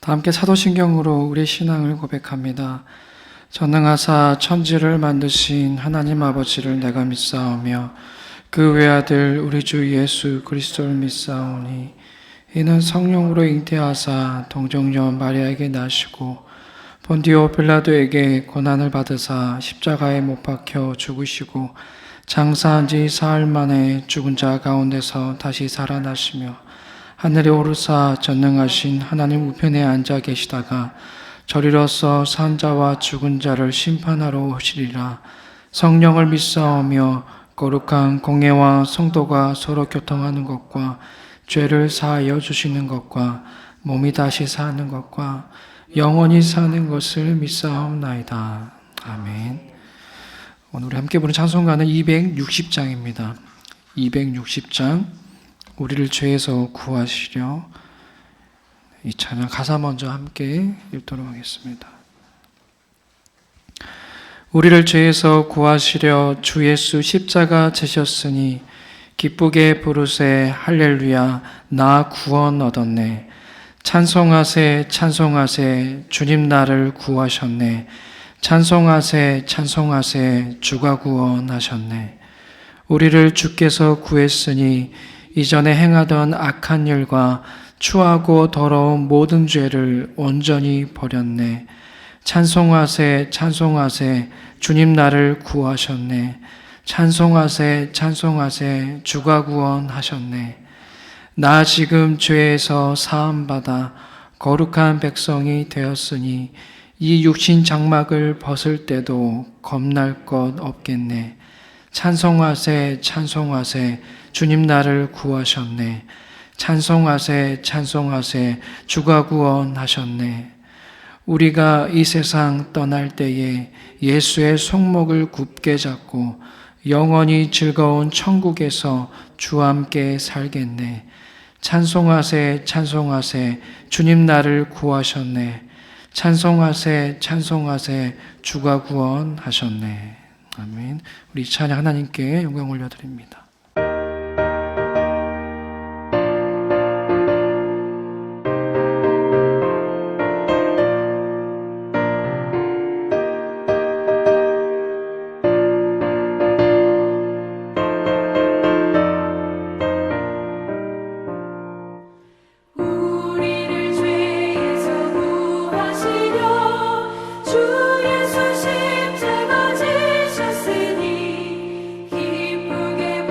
다 함께 사도신경으로 우리 신앙을 고백합니다. 전능하사 천지를 만드신 하나님 아버지를 내가 믿사오며 그 외아들 우리 주 예수 그리스도를 믿사오니 이는 성령으로 잉태하사 동정녀 마리아에게 나시고 본디오 빌라도에게 고난을 받으사 십자가에 못 박혀 죽으시고 장사한 지 사흘 만에 죽은 자 가운데서 다시 살아나시며 하늘에 오르사 전능하신 하나님 우편에 앉아 계시다가 저리로서 산 자와 죽은 자를 심판하러 오시리라. 성령을 믿사오며 거룩한 공예와 성도가 서로 교통하는 것과 죄를 사하여 주시는 것과 몸이 다시 사는 것과 영원히 사는 것을 믿사옵나이다. 아멘. 오늘 우리 함께 부르는 찬송가는 260장입니다. 260장 우리를 죄에서 구하시려. 이 찬양 가사 먼저 함께 읽도록 하겠습니다. 우리를 죄에서 구하시려 주 예수 십자가 지셨으니 기쁘게 부르세 할렐루야 나 구원 얻었네. 찬송하세 찬송하세 주님 나를 구하셨네. 찬송하세 찬송하세 주가 구원하셨네. 우리를 주께서 구했으니 이전에 행하던 악한 일과 추하고 더러운 모든 죄를 온전히 버렸네. 찬송하세 찬송하세 주님 나를 구하셨네. 찬송하세 찬송하세 주가 구원하셨네. 나 지금 죄에서 사함받아 거룩한 백성이 되었으니 이 육신 장막을 벗을 때도 겁날 것 없겠네. 찬송하세 찬송하세 주님 나를 구하셨네. 찬송하세 찬송하세 주가 구원하셨네. 우리가 이 세상 떠날 때에 예수의 손목을 굳게 잡고 영원히 즐거운 천국에서 주와 함께 살겠네. 찬송하세 찬송하세 주님 나를 구하셨네. 찬송하세 찬송하세 주가 구원하셨네. 아멘. 우리 찬양 하나님께 영광 올려드립니다. 주 예수 십자가 지셨으니 기쁘게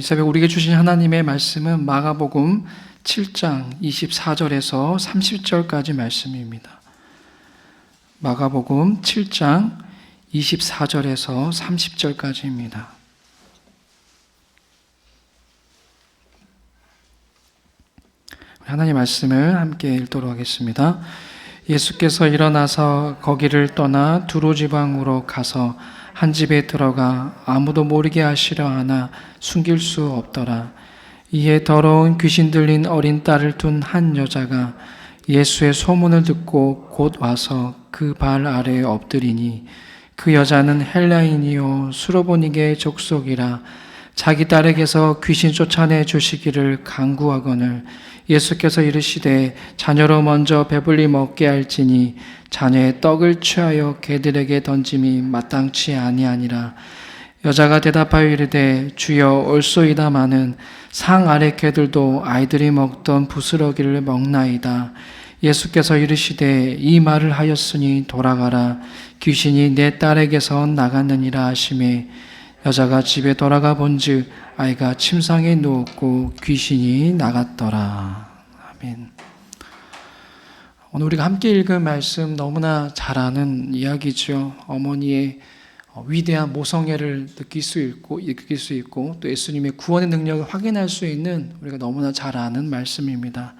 새벽 우리에게 주신 하나님의 말씀은 마가복음 7장 24절에서 30절까지 말씀입니다. 마가복음 7장 24절에서 30절까지입니다. 하나님 말씀을 함께 읽도록 하겠습니다. 예수께서 일어나서 거기를 떠나 두로 지방으로 가서 한 집에 들어가 아무도 모르게 하시려 하나 숨길 수 없더라. 이에 더러운 귀신 들린 어린 딸을 둔 한 여자가 예수의 소문을 듣고 곧 와서 그 발 아래에 엎드리니 그 여자는 헬라인이요 수로보니게 족속이라. 자기 딸에게서 귀신 쫓아내 주시기를 간구하거늘 예수께서 이르시되 자녀로 먼저 배불리 먹게 할지니 자녀의 떡을 취하여 개들에게 던짐이 마땅치 아니하니라. 여자가 대답하여 이르되 주여 옳소이다마는 상 아래 개들도 아이들이 먹던 부스러기를 먹나이다. 예수께서 이르시되 이 말을 하였으니 돌아가라. 귀신이 내 딸에게서 나갔느니라 하시매 여자가 집에 돌아가 본즉 아이가 침상에 누웠고 귀신이 나갔더라. 아멘. 오늘 우리가 함께 읽은 말씀 너무나 잘 아는 이야기죠. 어머니의 위대한 모성애를 느낄 수 있고 또 예수님의 구원의 능력을 확인할 수 있는 우리가 너무나 잘 아는 말씀입니다.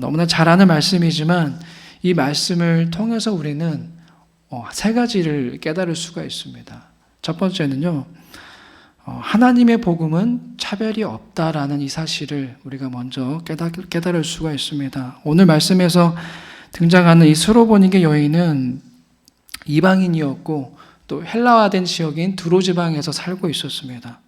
너무나 잘 아는 말씀이지만 이 말씀을 통해서 우리는 세 가지를 깨달을 수가 있습니다. 첫 번째는요, 하나님의 복음은 차별이 없다라는 이 사실을 우리가 먼저 깨달을 수가 있습니다. 오늘 말씀에서 등장하는 이 수로보니게 여인은 이방인이었고 또 헬라화된 지역인 두로 지방에서 살고 있었습니다.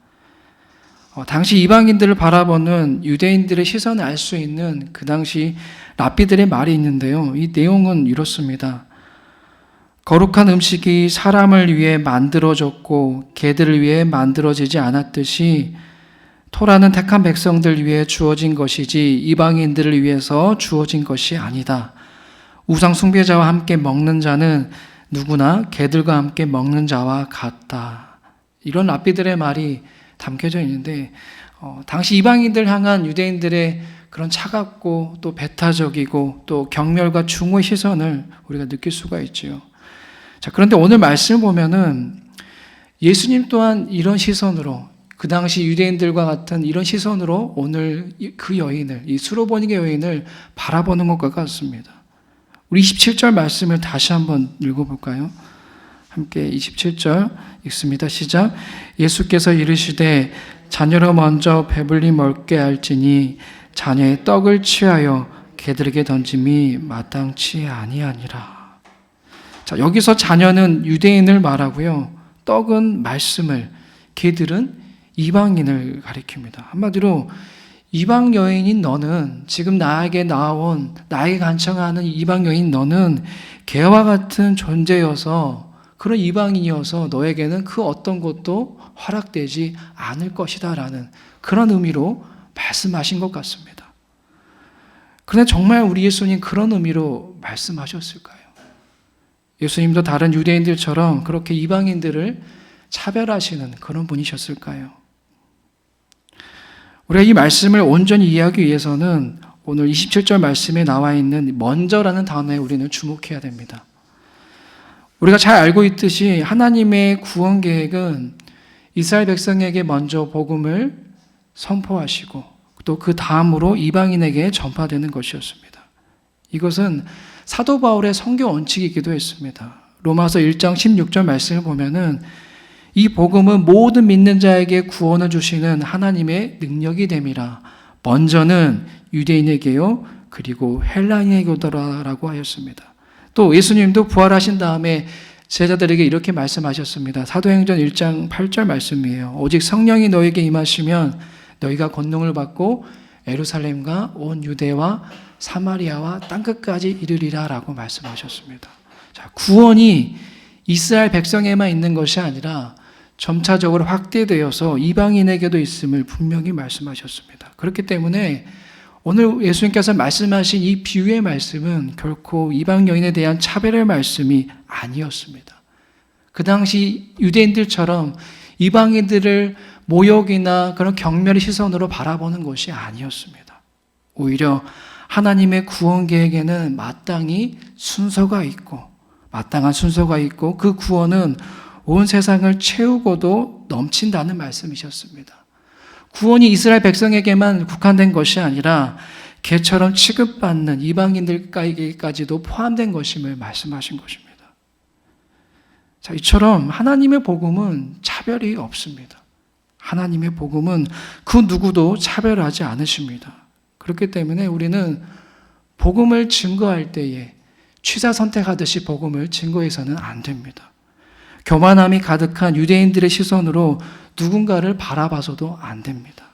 당시 이방인들을 바라보는 유대인들의 시선을 알 수 있는 그 당시 랍비들의 말이 있는데요. 이 내용은 이렇습니다. 거룩한 음식이 사람을 위해 만들어졌고 개들을 위해 만들어지지 않았듯이 토라는 택한 백성들 위해 주어진 것이지 이방인들을 위해서 주어진 것이 아니다. 우상 숭배자와 함께 먹는 자는 누구나 개들과 함께 먹는 자와 같다. 이런 랍비들의 말이 담겨져 있는데 당시 이방인들 향한 유대인들의 그런 차갑고 또 배타적이고 또 경멸과 중후의 시선을 우리가 느낄 수가 있지요. 자, 그런데 오늘 말씀을 보면은 예수님 또한 이런 시선으로 그 당시 유대인들과 같은 이런 시선으로 오늘 그 여인을, 이 수로보니게 여인을 바라보는 것과 같습니다. 우리 27절 말씀을 다시 한번 읽어볼까요? 함께 27절 읽습니다. 시작. 예수께서 이르시되 자녀로 먼저 배불리 먹게 할지니 자녀의 떡을 취하여 개들에게 던짐이 마땅치 아니하니라. 자, 여기서 자녀는 유대인을 말하고요. 떡은 말씀을, 개들은 이방인을 가리킵니다. 한마디로 이방 여인인 너는 지금 나에게 나아온 나에게 간청하는 이방 여인 너는 개와 같은 존재여서 그런 이방인이어서 너에게는 그 어떤 것도 허락되지 않을 것이다 라는 그런 의미로 말씀하신 것 같습니다. 그런데 정말 우리 예수님 그런 의미로 말씀하셨을까요? 예수님도 다른 유대인들처럼 그렇게 이방인들을 차별하시는 그런 분이셨을까요? 우리가 이 말씀을 온전히 이해하기 위해서는 오늘 27절 말씀에 나와 있는 먼저라는 단어에 우리는 주목해야 됩니다. 우리가 잘 알고 있듯이 하나님의 구원 계획은 이스라엘 백성에게 먼저 복음을 선포하시고 또 그 다음으로 이방인에게 전파되는 것이었습니다. 이것은 사도 바울의 선교 원칙이기도 했습니다. 로마서 1장 16절 말씀을 보면은 이 복음은 모든 믿는 자에게 구원을 주시는 하나님의 능력이 됨이라. 먼저는 유대인에게요, 그리고 헬라인에게더라라고 하였습니다. 또 예수님도 부활하신 다음에 제자들에게 이렇게 말씀하셨습니다. 사도행전 1장 8절 말씀이에요. 오직 성령이 너에게 임하시면 너희가 권능을 받고 예루살렘과 온 유대와 사마리아와 땅끝까지 이르리라 라고 말씀하셨습니다. 자, 구원이 이스라엘 백성에만 있는 것이 아니라 점차적으로 확대되어서 이방인에게도 있음을 분명히 말씀하셨습니다. 그렇기 때문에 오늘 예수님께서 말씀하신 이 비유의 말씀은 결코 이방 여인에 대한 차별의 말씀이 아니었습니다. 그 당시 유대인들처럼 이방인들을 모욕이나 그런 경멸의 시선으로 바라보는 것이 아니었습니다. 오히려 하나님의 구원 계획에는 마땅한 순서가 있고 그 구원은 온 세상을 채우고도 넘친다는 말씀이셨습니다. 구원이 이스라엘 백성에게만 국한된 것이 아니라 개처럼 취급받는 이방인들에게까지도 포함된 것임을 말씀하신 것입니다. 자, 이처럼 하나님의 복음은 차별이 없습니다. 하나님의 복음은 그 누구도 차별하지 않으십니다. 그렇기 때문에 우리는 복음을 증거할 때에 취사 선택하듯이 복음을 증거해서는 안 됩니다. 교만함이 가득한 유대인들의 시선으로 누군가를 바라봐서도 안 됩니다.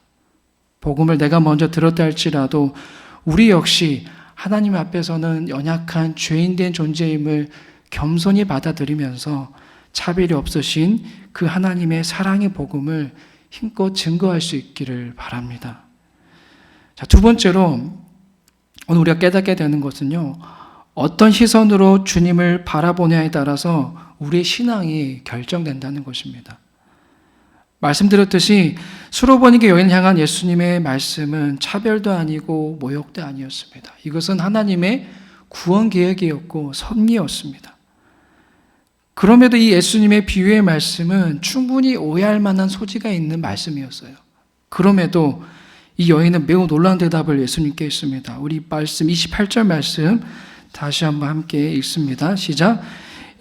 복음을 내가 먼저 들었다 할지라도 우리 역시 하나님 앞에서는 연약한 죄인된 존재임을 겸손히 받아들이면서 차별이 없으신 그 하나님의 사랑의 복음을 힘껏 증거할 수 있기를 바랍니다. 자, 두 번째로 오늘 우리가 깨닫게 되는 것은요, 어떤 시선으로 주님을 바라보냐에 따라서 우리의 신앙이 결정된다는 것입니다. 말씀드렸듯이 수로보니게 여인을 향한 예수님의 말씀은 차별도 아니고 모욕도 아니었습니다. 이것은 하나님의 구원 계획이었고 섭리였습니다. 그럼에도 이 예수님의 비유의 말씀은 충분히 오해할 만한 소지가 있는 말씀이었어요. 그럼에도 이 여인은 매우 놀라운 대답을 예수님께 했습니다. 우리 말씀 28절 말씀 다시 한번 함께 읽습니다. 시작.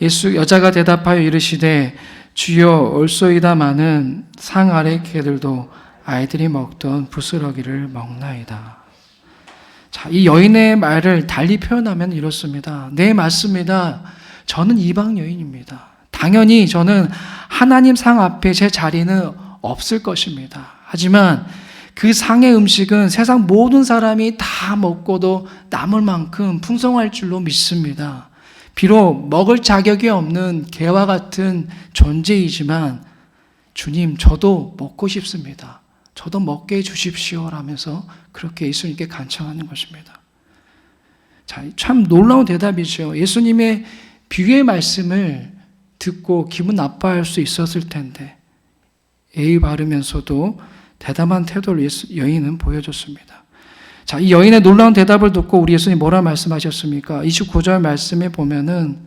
여자가 대답하여 이르시되 주여 올소이다마는 상 아래 개들도 아이들이 먹던 부스러기를 먹나이다. 자, 이 여인의 말을 달리 표현하면 이렇습니다. 네, 맞습니다. 저는 이방 여인입니다. 당연히 저는 하나님 상 앞에 제 자리는 없을 것입니다. 하지만 그 상의 음식은 세상 모든 사람이 다 먹고도 남을 만큼 풍성할 줄로 믿습니다. 비록 먹을 자격이 없는 개와 같은 존재이지만 주님, 저도 먹고 싶습니다. 저도 먹게 해주십시오 라면서 그렇게 예수님께 간청하는 것입니다. 자, 참 놀라운 대답이죠. 예수님의 비유의 말씀을 듣고 기분 나빠할 수 있었을 텐데 예의 바르면서도 대담한 태도를 여인은 보여줬습니다. 자, 이 여인의 놀라운 대답을 듣고 우리 예수님 뭐라 말씀하셨습니까? 29절 말씀에 보면은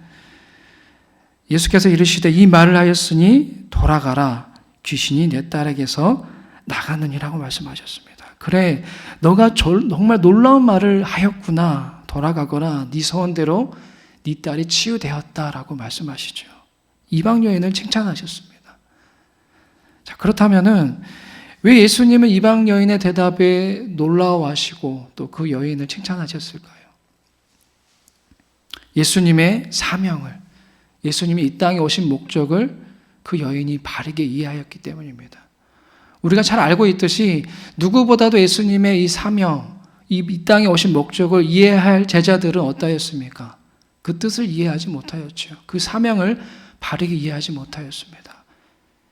예수께서 이르시되 이 말을 하였으니 돌아가라, 귀신이 내 딸에게서 나가느니라고 말씀하셨습니다. 그래, 너가 정말 놀라운 말을 하였구나. 돌아가거라, 네 소원대로 네 딸이 치유되었다라고 말씀하시죠. 이방 여인을 칭찬하셨습니다. 자, 그렇다면은 왜 예수님은 이방 여인의 대답에 놀라워하시고 또 그 여인을 칭찬하셨을까요? 예수님의 사명을, 예수님이 이 땅에 오신 목적을 그 여인이 바르게 이해하였기 때문입니다. 우리가 잘 알고 있듯이 누구보다도 예수님의 이 사명, 이 땅에 오신 목적을 이해할 제자들은 어떠했습니까? 그 뜻을 이해하지 못하였죠. 그 사명을 바르게 이해하지 못하였습니다.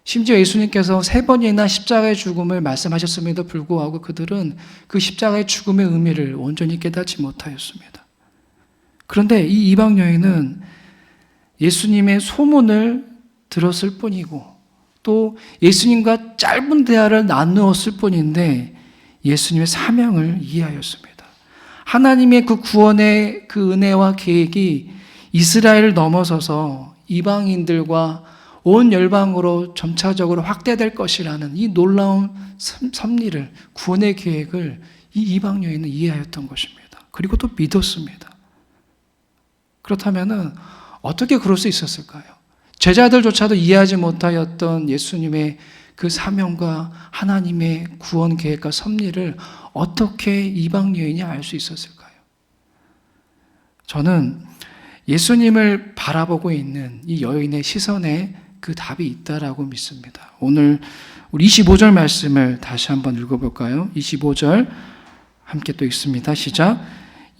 심지어 예수님께서 3번이나 십자가의 죽음을 말씀하셨음에도 불구하고 그들은 그 십자가의 죽음의 의미를 온전히 깨닫지 못하였습니다. 그런데 이 이방 여인은 예수님의 소문을 들었을 뿐이고 또 예수님과 짧은 대화를 나누었을 뿐인데 예수님의 사명을 이해하였습니다. 하나님의 그 구원의 그 은혜와 계획이 이스라엘을 넘어서서 이방인들과 온 열방으로 점차적으로 확대될 것이라는 이 놀라운 섭리를, 구원의 계획을 이 이방 여인은 이해하였던 것입니다. 그리고 또 믿었습니다. 그렇다면 어떻게 그럴 수 있었을까요? 제자들조차도 이해하지 못하였던 예수님의 그 사명과 하나님의 구원 계획과 섭리를 어떻게 이방 여인이 알 수 있었을까요? 저는 예수님을 바라보고 있는 이 여인의 시선에 그 답이 있다라고 믿습니다. 오늘 우리 25절 말씀을 다시 한번 읽어볼까요? 25절 함께 또 읽습니다. 시작.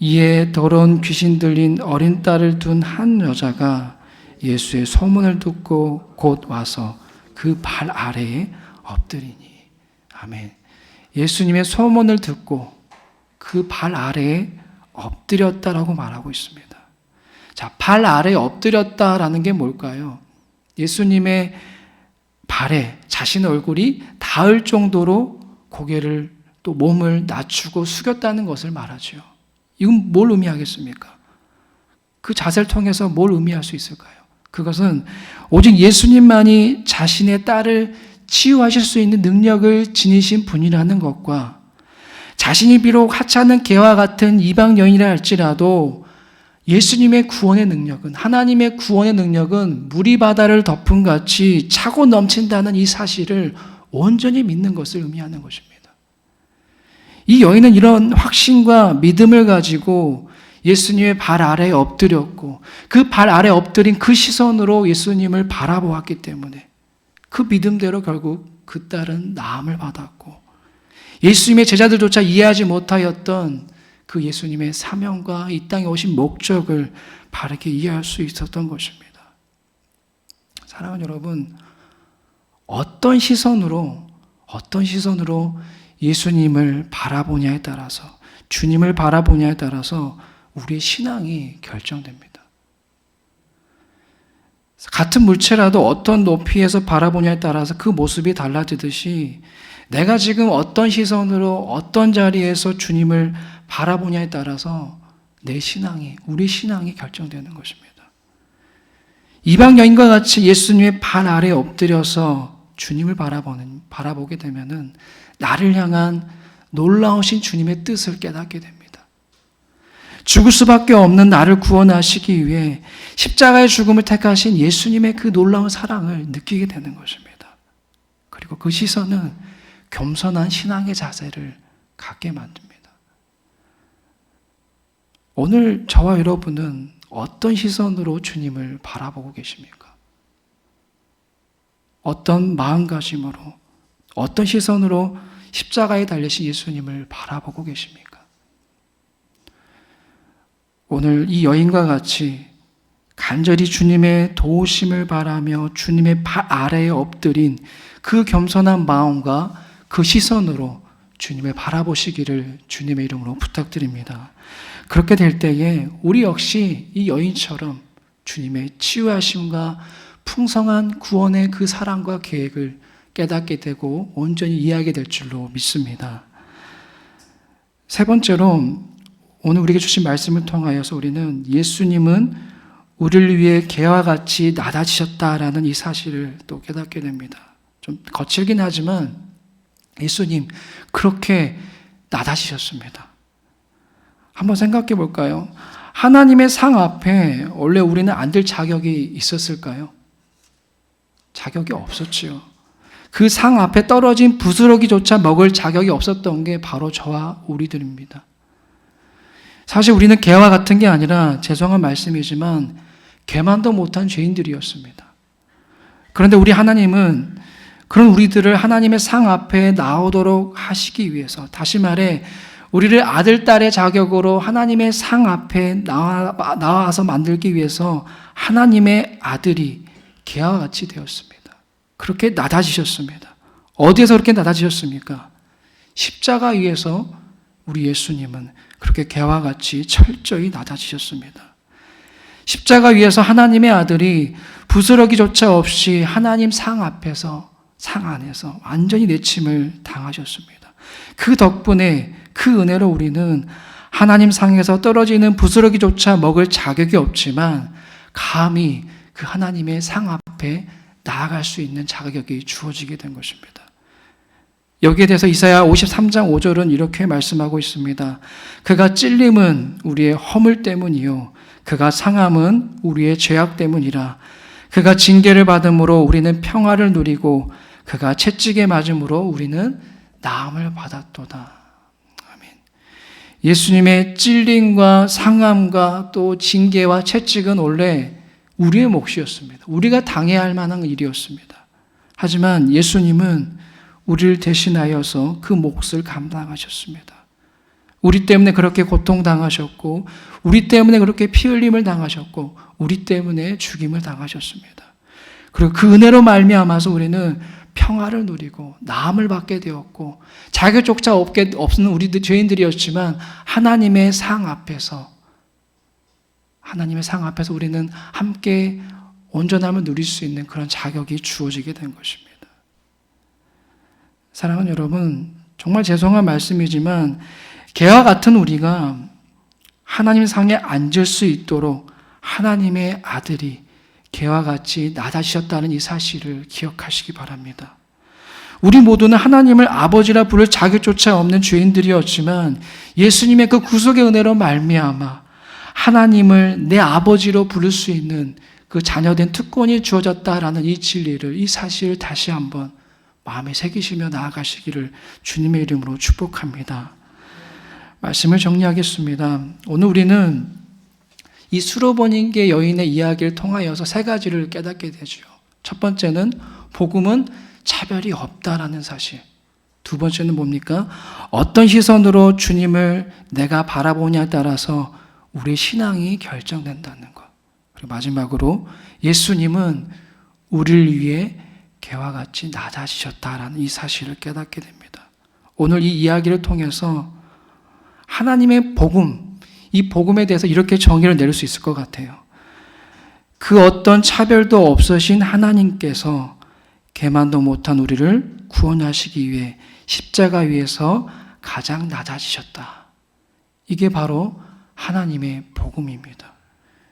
이에 더러운 귀신 들린 어린 딸을 둔 한 여자가 예수의 소문을 듣고 곧 와서 그 발 아래에 엎드리니. 아멘. 예수님의 소문을 듣고 그 발 아래에 엎드렸다라고 말하고 있습니다. 자, 발 아래에 엎드렸다라는 게 뭘까요? 예수님의 발에 자신의 얼굴이 닿아 닿을 정도로 고개를 또 몸을 낮추고 숙였다는 것을 말하죠. 이건 뭘 의미하겠습니까? 그 자세를 통해서 뭘 의미할 수 있을까요? 그것은 오직 예수님만이 자신의 딸을 치유하실 수 있는 능력을 지니신 분이라는 것과 자신이 비록 하찮은 개와 같은 이방 여인이라 할지라도 예수님의 구원의 능력은, 하나님의 구원의 능력은 물이 바다를 덮은 같이 차고 넘친다는 이 사실을 온전히 믿는 것을 의미하는 것입니다. 이 여인은 이런 확신과 믿음을 가지고 예수님의 발 아래에 엎드렸고 그 발 아래에 엎드린 그 시선으로 예수님을 바라보았기 때문에 그 믿음대로 결국 그 딸은 나음을 받았고 예수님의 제자들조차 이해하지 못하였던 그 예수님의 사명과 이 땅에 오신 목적을 바르게 이해할 수 있었던 것입니다. 사랑하는 여러분, 어떤 시선으로 예수님을 바라보냐에 따라서, 주님을 바라보냐에 따라서 우리의 신앙이 결정됩니다. 같은 물체라도 어떤 높이에서 바라보냐에 따라서 그 모습이 달라지듯이 내가 지금 어떤 시선으로 어떤 자리에서 주님을 바라보냐에 따라서 내 신앙이, 우리 신앙이 결정되는 것입니다. 이방 여인과 같이 예수님의 발 아래에 엎드려서 주님을 바라보게 되면은 나를 향한 놀라우신 주님의 뜻을 깨닫게 됩니다. 죽을 수밖에 없는 나를 구원하시기 위해 십자가의 죽음을 택하신 예수님의 그 놀라운 사랑을 느끼게 되는 것입니다. 그리고 그 시선은 겸손한 신앙의 자세를 갖게 만듭니다. 오늘 저와 여러분은 어떤 시선으로 주님을 바라보고 계십니까? 어떤 마음가짐으로, 어떤 시선으로 십자가에 달리신 예수님을 바라보고 계십니까? 오늘 이 여인과 같이 간절히 주님의 도우심을 바라며 주님의 발 아래에 엎드린 그 겸손한 마음과 그 시선으로 주님을 바라보시기를 주님의 이름으로 부탁드립니다. 그렇게 될 때에 우리 역시 이 여인처럼 주님의 치유하심과 풍성한 구원의 그 사랑과 계획을 깨닫게 되고 온전히 이해하게 될 줄로 믿습니다. 세 번째로 오늘 우리에게 주신 말씀을 통하여서 우리는 예수님은 우리를 위해 개와 같이 낮아지셨다라는 이 사실을 또 깨닫게 됩니다. 좀 거칠긴 하지만 예수님 그렇게 낮아지셨습니다. 한번 생각해 볼까요? 하나님의 상 앞에 원래 우리는 앉을 자격이 있었을까요? 자격이 없었지요. 그 상 앞에 떨어진 부스러기조차 먹을 자격이 없었던 게 바로 저와 우리들입니다. 사실 우리는 개와 같은 게 아니라 죄송한 말씀이지만 개만도 못한 죄인들이었습니다. 그런데 우리 하나님은 그런 우리들을 하나님의 상 앞에 나오도록 하시기 위해서, 다시 말해 우리를 아들, 딸의 자격으로 하나님의 상 앞에 나와서 만들기 위해서 하나님의 아들이 개와 같이 되었습니다. 그렇게 낮아지셨습니다. 어디에서 그렇게 낮아지셨습니까? 십자가 위에서 우리 예수님은 그렇게 개와 같이 철저히 낮아지셨습니다. 십자가 위에서 하나님의 아들이 부스러기조차 없이 하나님 상 앞에서, 상 안에서 완전히 내침을 당하셨습니다. 그 덕분에, 그 은혜로 우리는 하나님 상에서 떨어지는 부스러기조차 먹을 자격이 없지만 감히 그 하나님의 상 앞에 나아갈 수 있는 자격이 주어지게 된 것입니다. 여기에 대해서 이사야 53장 5절은 이렇게 말씀하고 있습니다. 그가 찔림은 우리의 허물 때문이요 그가 상함은 우리의 죄악 때문이라. 그가 징계를 받음으로 우리는 평화를 누리고 그가 채찍에 맞음으로 우리는 나음을 받았도다. 아멘. 예수님의 찔림과 상함과 또 징계와 채찍은 원래 우리의 몫이었습니다. 우리가 당해야 할 만한 일이었습니다. 하지만 예수님은 우리를 대신하여서 그 몫을 감당하셨습니다. 우리 때문에 그렇게 고통당하셨고, 우리 때문에 그렇게 피 흘림을 당하셨고, 우리 때문에 죽임을 당하셨습니다. 그리고 그 은혜로 말미암아서 우리는 평화를 누리고 나음을 받게 되었고, 자격조차 없는 우리 죄인들이었지만 하나님의 상 앞에서 우리는 함께 온전함을 누릴 수 있는 그런 자격이 주어지게 된 것입니다. 사랑하는 여러분, 정말 죄송한 말씀이지만 개와 같은 우리가 하나님 상에 앉을 수 있도록 하나님의 아들이 개와 같이 낮아지셨다는 이 사실을 기억하시기 바랍니다. 우리 모두는 하나님을 아버지라 부를 자격조차 없는 죄인들이었지만 예수님의 그 구속의 은혜로 말미암아 하나님을 내 아버지로 부를 수 있는 그 자녀된 특권이 주어졌다라는 이 진리를, 이 사실을 다시 한번 마음에 새기시며 나아가시기를 주님의 이름으로 축복합니다. 말씀을 정리하겠습니다. 오늘 우리는 이 수로보니게 여인의 이야기를 통하여서 세 가지를 깨닫게 되죠. 첫 번째는 복음은 차별이 없다라는 사실. 두 번째는 뭡니까? 어떤 시선으로 주님을 내가 바라보냐에 따라서 우리의 신앙이 결정된다는 것. 그리고 마지막으로 예수님은 우리를 위해 개와 같이 낮아지셨다라는 이 사실을 깨닫게 됩니다. 오늘 이 이야기를 통해서 하나님의 복음, 이 복음에 대해서 이렇게 정의를 내릴 수 있을 것 같아요. 그 어떤 차별도 없으신 하나님께서 개만도 못한 우리를 구원하시기 위해 십자가 위에서 가장 낮아지셨다. 이게 바로 하나님의 복음입니다.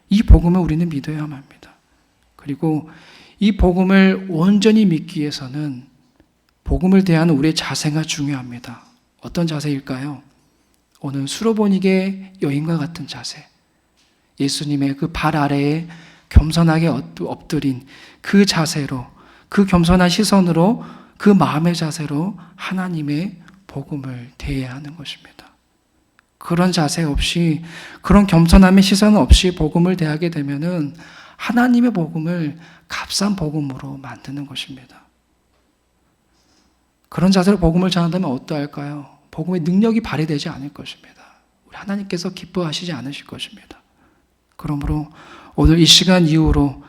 이 복음을 우리는 믿어야만 합니다. 그리고 이 복음을 온전히 믿기 위해서는 복음을 대하는 우리의 자세가 중요합니다. 어떤 자세일까요? 오늘 수로보니게 여인과 같은 자세, 예수님의 그 발 아래에 겸손하게 엎드린 그 자세로, 그 겸손한 시선으로, 그 마음의 자세로 하나님의 복음을 대해야 하는 것입니다. 그런 자세 없이, 그런 겸손함의 시선 없이 복음을 대하게 되면은 하나님의 복음을 값싼 복음으로 만드는 것입니다. 그런 자세로 복음을 전한다면 어떠할까요? 복음의 능력이 발휘되지 않을 것입니다. 우리 하나님께서 기뻐하시지 않으실 것입니다. 그러므로 오늘 이 시간 이후로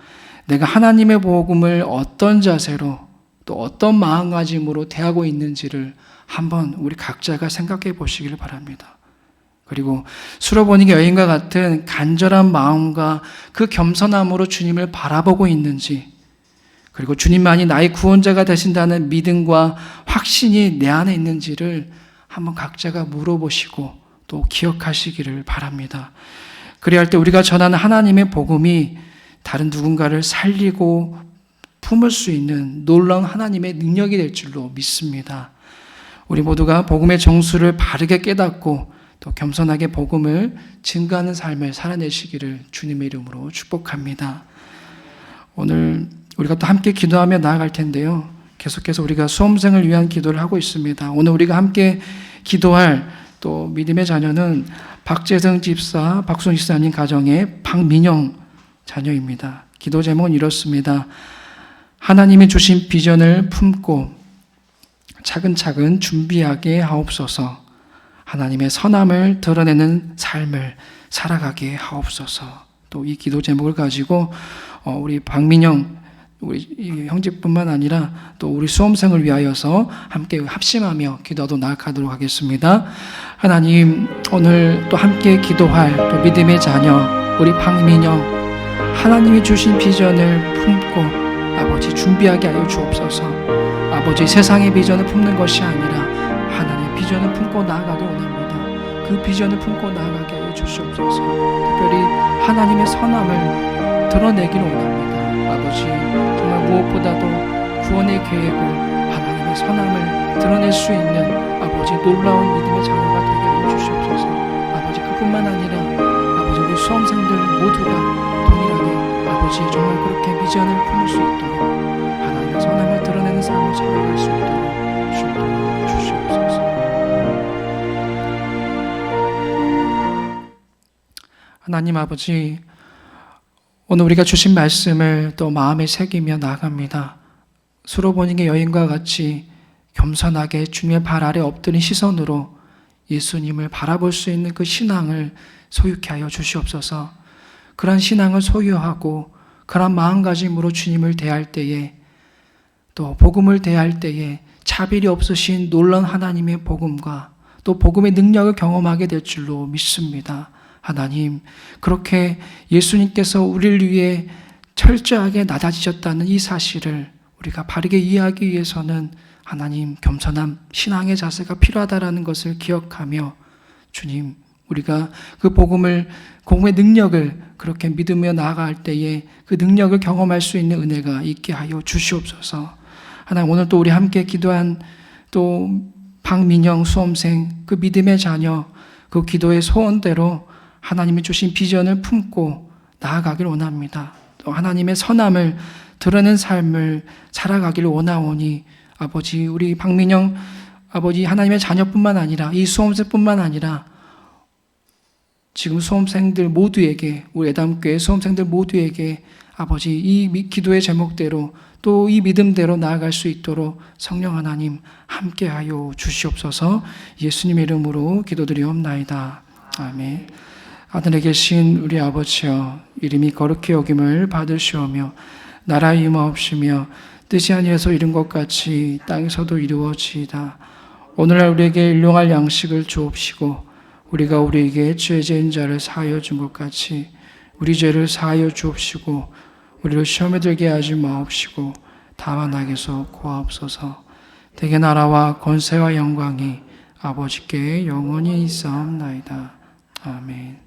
내가 하나님의 복음을 어떤 자세로 또 어떤 마음가짐으로 대하고 있는지를 한번 우리 각자가 생각해 보시기를 바랍니다. 그리고 수로보니게 여인과 같은 간절한 마음과 그 겸손함으로 주님을 바라보고 있는지, 그리고 주님만이 나의 구원자가 되신다는 믿음과 확신이 내 안에 있는지를 한번 각자가 물어보시고 또 기억하시기를 바랍니다. 그래야 할 때 우리가 전하는 하나님의 복음이 다른 누군가를 살리고 품을 수 있는 놀라운 하나님의 능력이 될 줄로 믿습니다. 우리 모두가 복음의 정수를 바르게 깨닫고 또 겸손하게 복음을 증거하는 삶을 살아내시기를 주님의 이름으로 축복합니다. 오늘 우리가 또 함께 기도하며 나아갈 텐데요. 계속해서 우리가 수험생을 위한 기도를 하고 있습니다. 오늘 우리가 함께 기도할 또 믿음의 자녀는 박재성 집사, 박순 집사님 가정의 박민영 자녀입니다. 기도 제목은 이렇습니다. 하나님이 주신 비전을 품고 차근차근 준비하게 하옵소서. 하나님의 선함을 드러내는 삶을 살아가게 하옵소서. 또 이 기도 제목을 가지고 우리 박민영 우리 형제뿐만 아니라 또 우리 수험생을 위하여서 함께 합심하며 기도도 나아가도록 하겠습니다. 하나님, 오늘 또 함께 기도할 또 믿음의 자녀 우리 박민영, 하나님이 주신 비전을 품고 아버지 준비하게 하여 주옵소서. 아버지, 세상의 비전을 품는 것이 아니라 하나님의 비전을 품고 나아가기 원합니다. 그 비전을 품고 나아가게 하여 주시옵소서. 특별히 하나님의 선함을 드러내기를 원합니다. 아버지, 정말 무엇보다도 구원의 계획을, 하나님의 선함을 드러낼 수 있는 아버지 놀라운 믿음의 자녀가 되게 하여 주시옵소서. 아버지, 그뿐만 아니라 아버지 우리 수험생들 모두가 동일하게 아버지 정말 그렇게 비전을 품을 수 있도록 하나님의 선함을 드러내는 삶을 살아갈 수 있도록 주시옵소서. 하나님 아버지, 오늘 우리가 주신 말씀을 또 마음에 새기며 나아갑니다. 수로보니게 여인과 같이 겸손하게 주님의 발 아래 엎드린 시선으로 예수님을 바라볼 수 있는 그 신앙을 소유케 하여 주시옵소서. 그런 신앙을 소유하고 그런 마음가짐으로 주님을 대할 때에 또 복음을 대할 때에 차별이 없으신 놀라운 하나님의 복음과 또 복음의 능력을 경험하게 될 줄로 믿습니다. 하나님, 그렇게 예수님께서 우리를 위해 철저하게 낮아지셨다는 이 사실을 우리가 바르게 이해하기 위해서는 하나님 겸손함, 신앙의 자세가 필요하다라는 것을 기억하며 주님, 우리가 그 복음의 능력을 그렇게 믿으며 나아갈 때에 그 능력을 경험할 수 있는 은혜가 있게 하여 주시옵소서. 하나님, 오늘 또 우리 함께 기도한 또 박민영 수험생 그 믿음의 자녀 그 기도의 소원대로 하나님이 주신 비전을 품고 나아가길 원합니다. 또 하나님의 선함을 드러낸 삶을 살아가길 원하오니 아버지, 우리 박민영 아버지 하나님의 자녀뿐만 아니라 이 수험생뿐만 아니라 지금 수험생들 모두에게, 우리 애담교회 수험생들 모두에게 아버지 이 기도의 제목대로 또 이 믿음대로 나아갈 수 있도록 성령 하나님 함께하여 주시옵소서. 예수님의 이름으로 기도드리옵나이다. 아멘. 하늘에 계신 우리 아버지여, 이름이 거룩히 여김을 받으시오며 나라 임하옵시며 뜻이 하늘에서 이룬 것 같이 땅에서도 이루어지이다. 오늘날 우리에게 일용할 양식을 주옵시고 우리가 우리에게 죄 지은 자를 사하여 준 것 같이 우리 죄를 사하여 주옵시고 우리를 시험에 들게 하지 마옵시고 다만 악에서 구하옵소서. 대개 나라와 권세와 영광이 아버지께 영원히 있사옵나이다. 아멘.